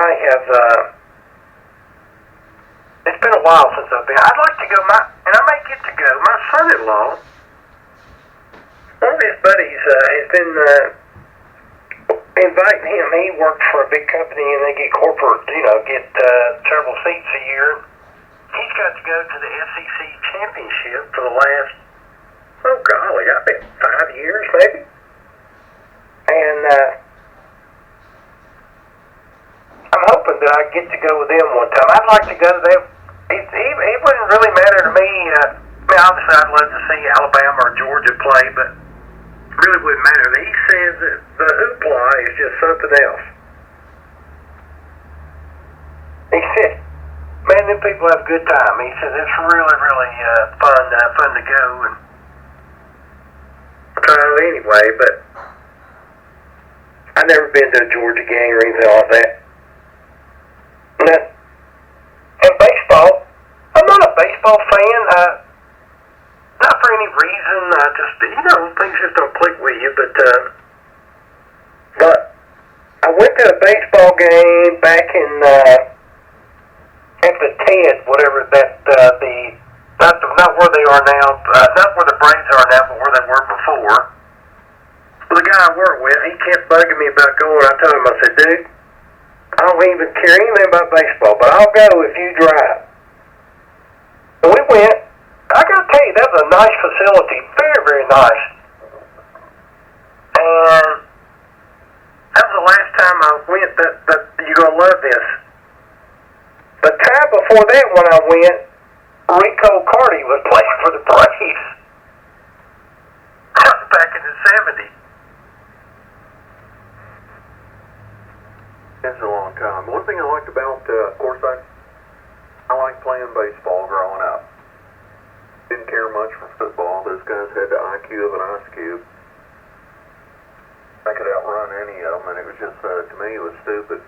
I have, it's been a while since I've been. I'd like to go, and I may get to go. My son-in-law, one of his buddies has been inviting him. He works for a big company, and they get corporate, get several seats a year. He's got to go to the SEC championship for the last, oh golly, I think 5 years maybe. And I'm hoping that I get to go with them one time. I'd like to go to them. It wouldn't really matter to me. Obviously I'd love to see Alabama or Georgia play, but it really wouldn't matter. He says that the hoopla is just something else. He said, man, them people have a good time. He says it's really, really fun to go. And anyway, but I've never been to a Georgia game or anything like that. And baseball, I'm not a baseball fan. Not for any reason. Things just don't click with you. But I went to a baseball game back in at the TED, whatever not where they are now, not where the Braves are now, but where they were before. Well, the guy I work with, he kept bugging me about going. I told him, I said, dude, I don't even care anything about baseball, but I'll go if you drive. So we went. I got to tell you, that was a nice facility, very, very nice. And that was the last time I went. You're going to love this. The time before that, when I went, Rico Carty was playing for the Braves. That was back in the 70s. That's a long time. One thing I liked about, of course, I liked playing baseball growing up. Didn't care much for football. Those guys had the IQ of an ice cube. I could outrun any of them, and it was just, to me, it was stupid.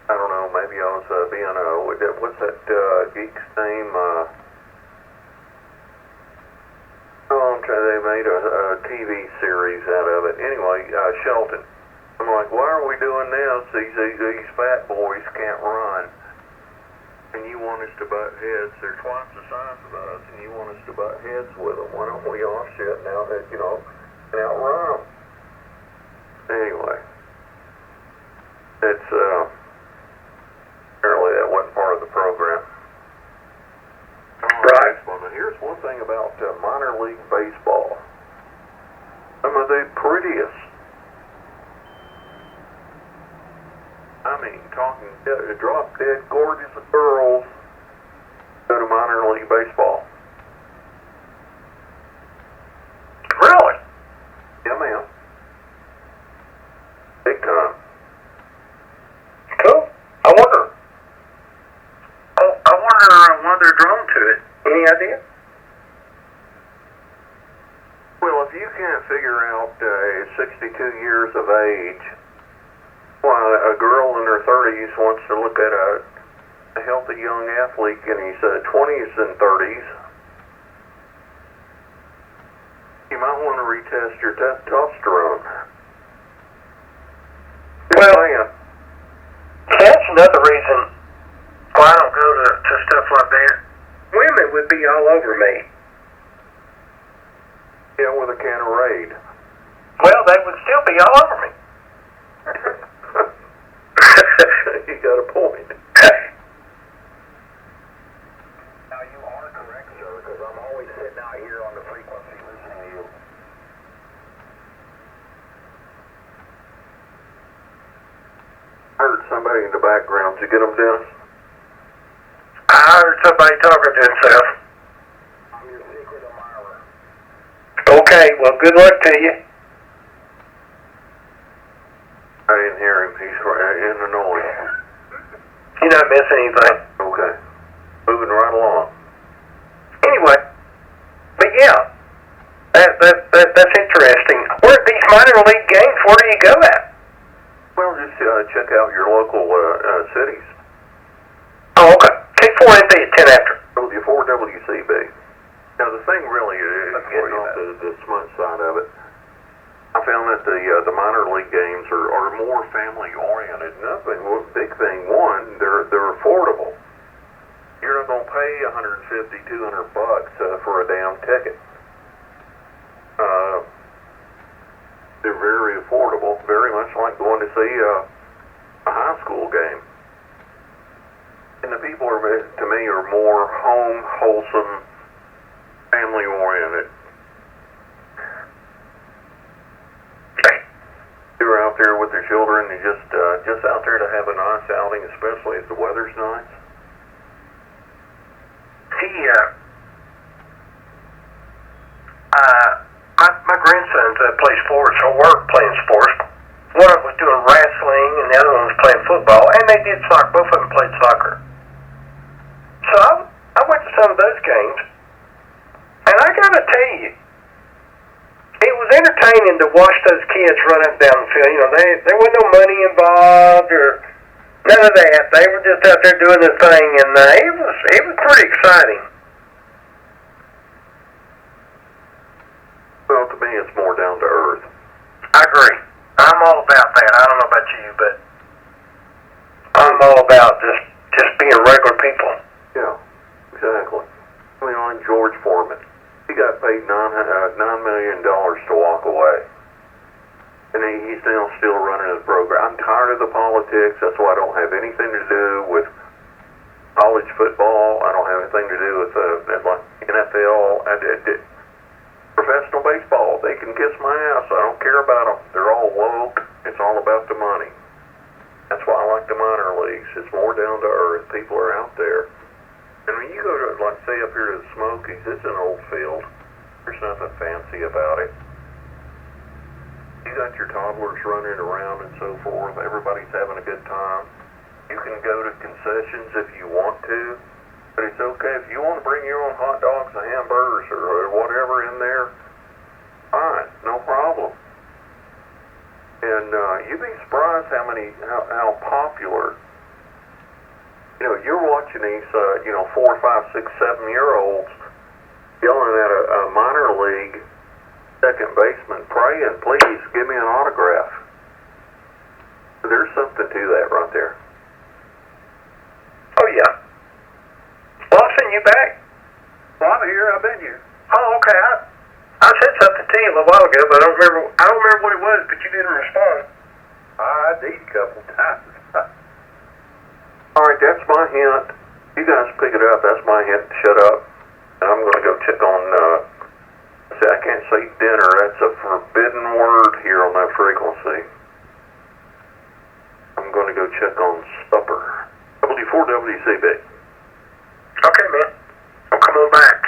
I don't know, maybe I was being what's that geek's name? They made a TV series out of it. Anyway, Shelton. I'm like, why are we doing this? These fat boys can't run. And you want us to butt heads. They're twice the size of us, and you want us to butt heads with them. Why don't we offset now that, and outrun them? Anyway, it's, apparently that wasn't part of the program. Right. Well, here's one thing about minor league baseball. Some of the prettiest, talking drop dead gorgeous girls go to minor league baseball. Really? Yeah, ma'am. Big time. Cool. I wonder why they're drawn to it. Any idea? Well, if you can't figure out 62 years of age, why a girl in her 30s wants to look at a healthy young athlete in his 20s and 30s, you might want to retest your testosterone. Well, that's another reason why I don't go to stuff like that. Women would be all over me. Yeah, with a can of Raid. Well, they would still be all over me. You got a point. Now, you are correct, sir, because I'm always sitting out here on the frequency listening to you. I heard somebody in the background. Did you get them, Dennis? I heard somebody talking to himself. I'm your secret admirer. Okay, well, good luck to you. I didn't hear him. He's in the noise. You're not missing anything. Okay. Moving right along. Anyway, but yeah, that's interesting. Where are these minor league games? Where do you go at? Well, just check out your local cities. Oh, okay. Take 4MB at 10 after. W4WCB. Now, the thing really is, getting off the smut side of it, I found that the minor league games are more family oriented. Nothing. Well, big thing. One, they're affordable. You're not gonna pay $150, $200 for a damn ticket. They're very affordable. Very much like going to see a high school game. And the people to me are more home, wholesome, family oriented. They're out there with their children and just out there to have a nice outing, especially if the weather's nice. My grandsons play sports or were playing sports. One of them was doing wrestling and the other one was playing football, and they did soccer. Both of them played soccer. So I went to some of those games, and I gotta tell you, it was entertaining to watch those kids run up and down the field. You know, there wasn't no money involved or none of that. They were just out there doing their thing, and it was pretty exciting. Well, to me, it's more down to earth. I agree. I'm all about that. I don't know about you, but I'm all about just being regular people. Yeah, exactly. I mean, on George Foreman, he got paid $9 million to walk away, and he's still running his program. I'm tired of the politics. That's why I don't have anything to do with college football. I don't have anything to do with NFL. Professional baseball, they can kiss my ass. I don't care about them. They're all woke. It's all about the money. That's why I like the minor leagues. It's more down to earth. People are out there. And when you go to, like, say, up here to the Smokies, it's an old field. There's nothing fancy about it. You got your toddlers running around and so forth. Everybody's having a good time. You can go to concessions if you want to. But it's okay if you want to bring your own hot dogs and hamburgers or whatever in there, fine, no problem. And you'd be surprised how popular. You know, you're watching these 4, 5, 6, 7-year-olds yelling at a minor league second baseman, praying, please give me an autograph. There's something to that right there. Oh yeah. Lawson, you back? Well, I'm here. I've been here. Oh, okay. I said something to you a little while ago, but I don't remember what it was. But you didn't respond. I did a couple times. All right, that's my hint. You guys pick it up. That's my hint. Shut up. And I'm going to go check on. I can't say dinner. That's a forbidden word here on that frequency. I'm going to go check on supper. W4WCB. Okay, man. I'll come on back.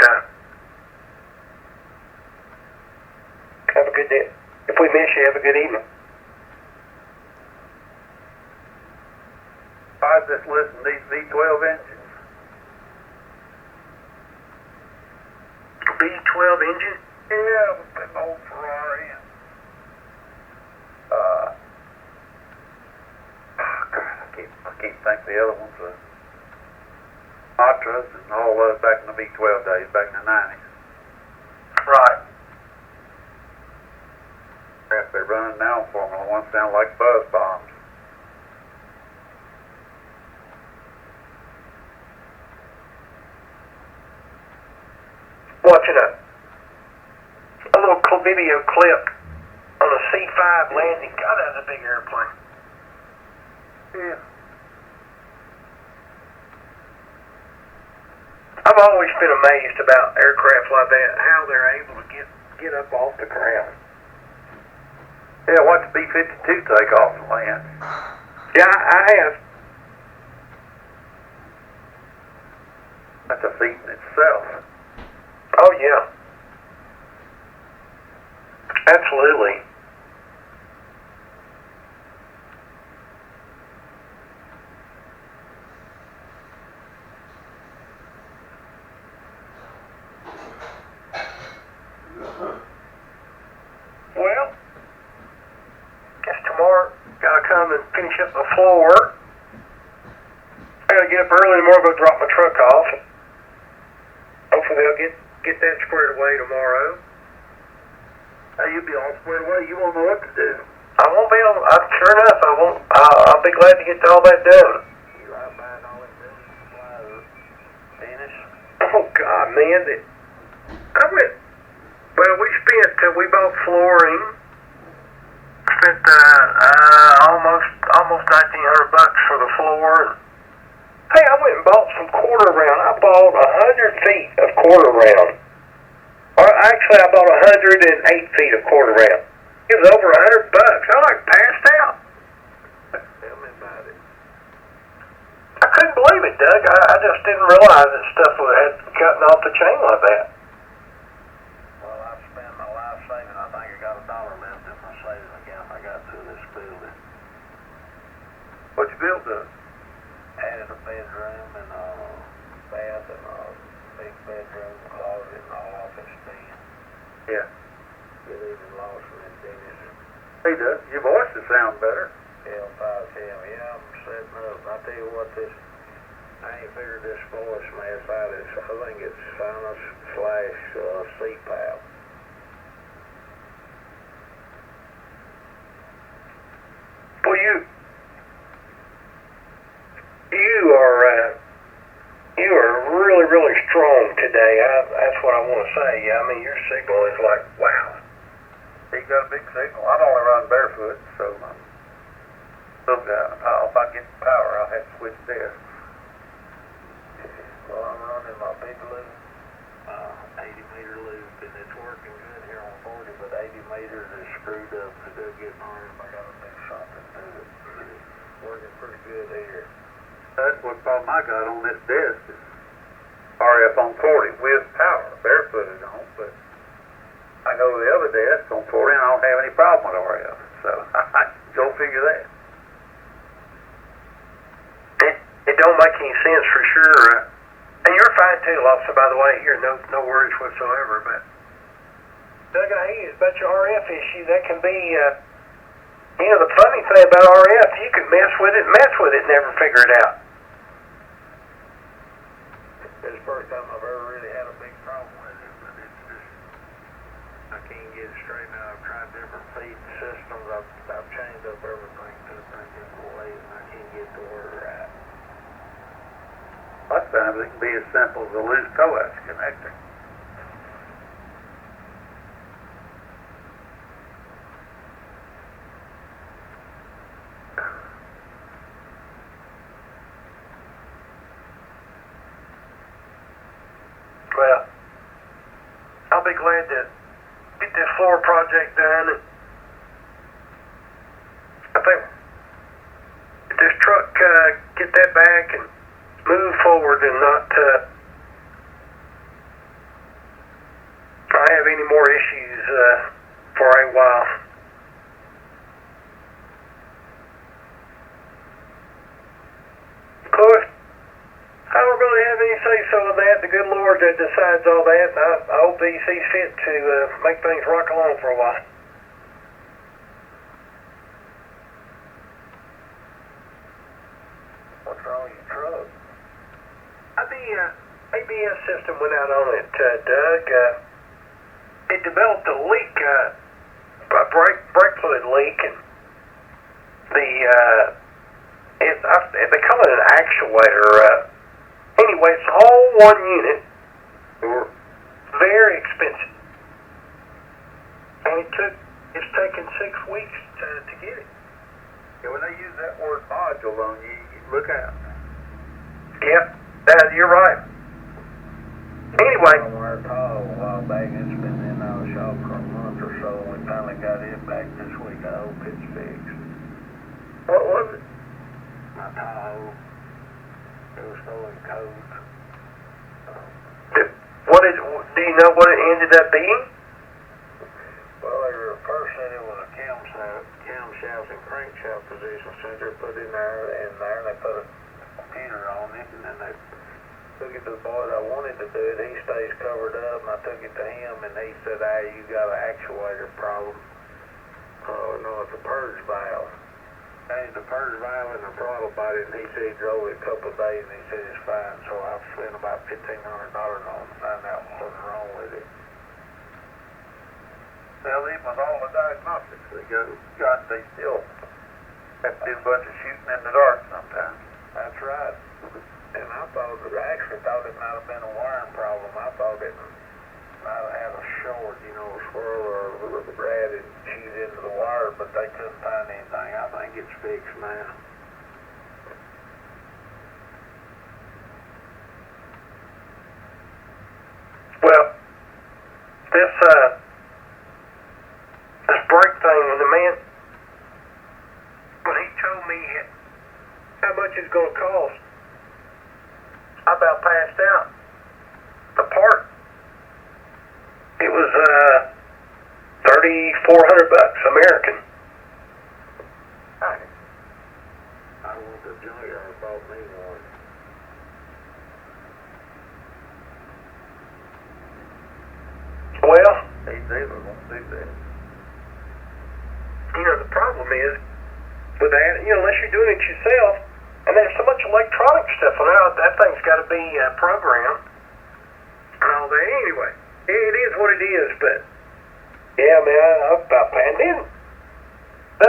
Have a good day. If we miss you, have a good evening. I just listened to these V12 engines. V12 engine? Yeah, with an old Ferrari. God, I keep thinking the other ones. Matras and all those back in the V12 days, back in the 90s. Right. Crap, they're running now, Formula One sound like buzz bombs. Watching a little video clip on a C5 landing. God, that was a big airplane. Yeah. I've always been amazed about aircraft like that, how they're able to get up off the ground. Yeah, watch the B-52 take off and land. Yeah, I have. That's a feat in itself. Oh, yeah. Absolutely. Well, guess tomorrow gotta come and finish up the floor. I gotta get up early tomorrow, go drop my truck off. Hopefully they'll get that squared away tomorrow. Hey, you'll be all squared away. You won't know what to do. I won't be able, sure enough, I won't, I'll be glad to get all that done. You right behind all them building supplies are finished? Oh, God, man, I went, well, we bought flooring, spent, almost $1,900 for the floor. Hey, I went and bought some quarter round. I bought 100 feet of quarter round. Or actually, I bought 108 feet of quarter round. It was over $100. I like passed out. Tell me about it. I couldn't believe it, Doug. I just didn't realize that stuff had gotten off the chain like that. Well, I spent my life saving. I think I got $1 left in my savings account. I got through this building. What you built up? Added a bedroom and a bath and a big bedroom, closet, and all office den. Yeah. Get even lost in that Dennis. Hey, Doug, your voice will sound better. L5M. Yeah, I'm setting up. I tell you what, I ain't figured this voice mess out. I think it's sinus / CPAP. Well, you are really, really strong today. That's what I want to say. I mean, your signal is like, wow. He got a big signal. I'd only run barefoot, so if I get power, I'll have to switch desks. Well, I'm running my big loop, 80-meter loop, and it's working good here on 40, but 80 meters is screwed up. It's still getting hard. I got to do something to it. It's working pretty good here. That's what problem I got on this desk is RF on 40 with power, barefooted on, but I go to the other desk on 40 and I don't have any problem with RF. So go figure that. It don't make any sense for sure. And you're fine too, Lobster, by the way. Here, no worries whatsoever. But Doug, I hear you about your RF issue. That can be, the funny thing about RF, you can mess with it, and never figure it out. It's the first time I've ever really had a big problem with it, but it's just, I can't get it straightened out. I've tried different feed systems. I've changed up everything to a pretty different way, and I can't get the order right. A lot of times it can be as simple as a loose coax connector. Well, I'll be glad to get this floor project done. And I think if this truck get that back and move forward and not have any more issues for a while. Of course, I don't really have any say-so in that. The good Lord that decides all that, and I hope he sees fit to make things rock along for a while. What's wrong with your truck? The ABS system went out on it, Doug. It developed a leak, a brake fluid leak, and they call it an actuator. Anyway, it's all one unit. Very expensive, and it's taken 6 weeks to get it. Yeah, when they use that word module on you, look out. Yep, you're right. Anyway. I wired tile a while back. It's been in our shop for a month or so, and we finally got it back this week. I hope it's fixed. What was it? My tile, it was throwing codes. Do you know what it ended up being? Well, they were first said it was a camshaft and crankshaft position sensor put in there, and they put a computer on it, and then they took it to the boy that I wanted to do it. He stays covered up, and I took it to him, and he said, "Hey, you got an actuator problem." Oh no, it's a purge valve. Changed the purge valve and the throttle body, and he said he drove it a couple of days, and he said it's fine. So I've spent about $1,500 on it to find out what was wrong with it. Tell them with all the diagnostics they got, they still have to do a bunch of shooting in the dark sometimes. That's right. And I actually thought it might have been a wiring problem. I thought it might have had a short, you know, a squirrel or a little rat had chewed into the wire, but they couldn't find anything. I think it's fixed now. Well, this brake thing, and the man, when he told me how much it's going to cost, I about passed out. The part, it was $3,400 American. I went to the junkyard and bought me one. Well, These dealers won't do that. you know, the problem is with that, you know, unless you're doing it yourself, and there's so much electronic stuff on it, that thing's got to be programmed and all that. Anyway, it is what it is, but yeah, man, I'm about and then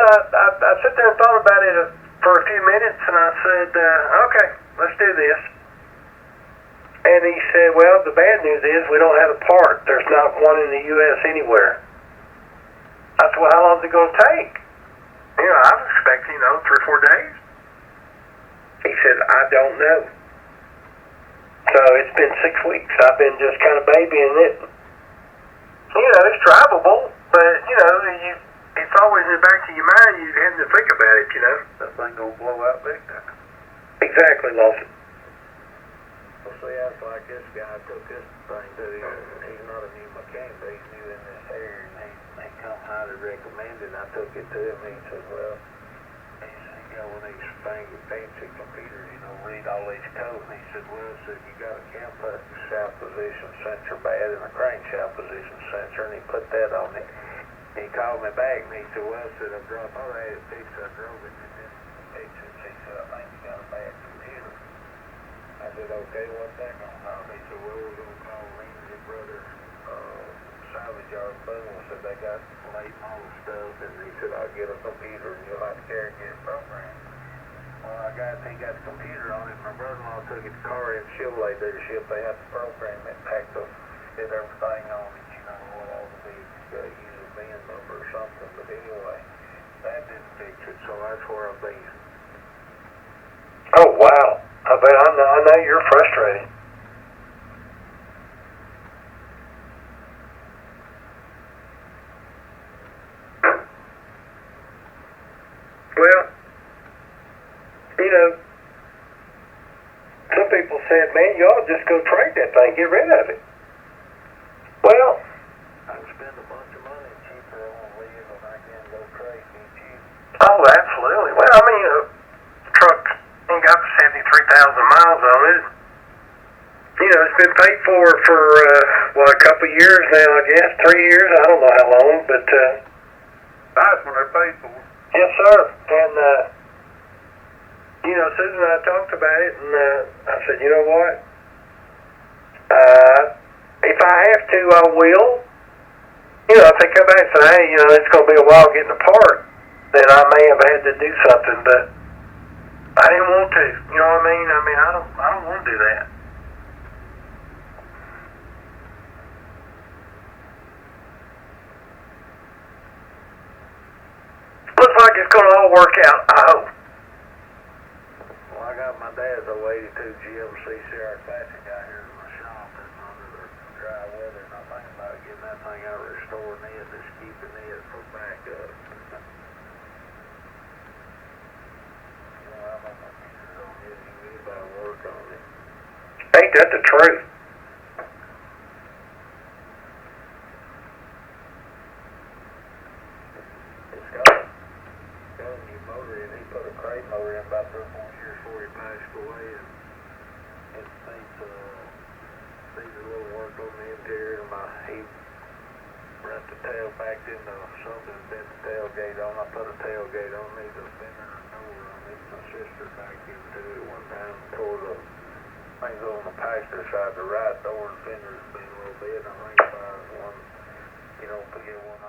I sat there and thought about it for a few minutes, and I said, okay, let's do this. And he said, well, the bad news is we don't have a part. There's not one in the U.S. anywhere. I said, well, how long is it going to take? You know, I was expecting, 3 or 4 days. He said, I don't know. So it's been 6 weeks. I've been just kind of babying it. You know, it's drivable, but, it's always in the back of your mind. You have to think about it, That thing gonna blow out big time. Exactly, Lawson. Well, see, that's like this guy took this thing to him. He's not a new mechanic, but he's new in this area, and he come highly recommended. I took it to him, and he said, well, he said, you got one of these fancy computers, read all these codes. And he said, well, you got a cam shaft position sensor bad and a crankshaft position sensor, and he put that on it. He called me back, and he said, well, I thought I had it fixed. I drove it, and then fix it. He said, I think you got a bad computer. I said, okay, what's that going to cost? He said, well, we're going to call Lindsay Brother Salvage Yard Boom. I said, they got late model stuff, and he said, I'll get a computer, and you'll have to carry and get it programmed. Well, he got the computer on it. My brother-in-law took it to car and Chevrolet dealership. They had to program it, did everything on it, what all the big user VIN number or something. But anyway, that didn't fix it, so that's where I've been. Oh, wow. I bet I know you're frustrated. Well, some people said, man, you ought to just go trade that thing, get rid of it. Well, I can spend a bunch of money cheaper on live and I can go trade and cheap. oh, absolutely. Well, I mean, the truck ain't got 73,000 miles on it. It's been paid for a couple of years now, I guess, 3 years, I don't know how long, but, That's when they're paid for. yes, sir. And, Susan and I talked about it, and I said, you know what? If I have to, I will. If they come back and say, hey, it's going to be a while getting a part, then I may have had to do something, but I didn't want to. You know what I mean? I don't want to do that. Looks like it's going to all work out, I hope. Well, I got my dad's old 82 GMC Sierra Classic out here in my shop and under the dry weather, and I'm thinking about getting that thing out restoring it, just keeping it for backup. I'm on my pictures on it, you need to work on it. Ain't that the truth? It's got a new motor in. He put a crate motor in about 3 or 4 years before he passed away, and it needs a little work on the interior. He wrapped the tail back into something, bent the tailgate on. I put a tailgate on, needs a fender and a door on it. My sister back into it one time and tore the things on the passenger side, the right door and fender's been a little bit. I think if I was one, put one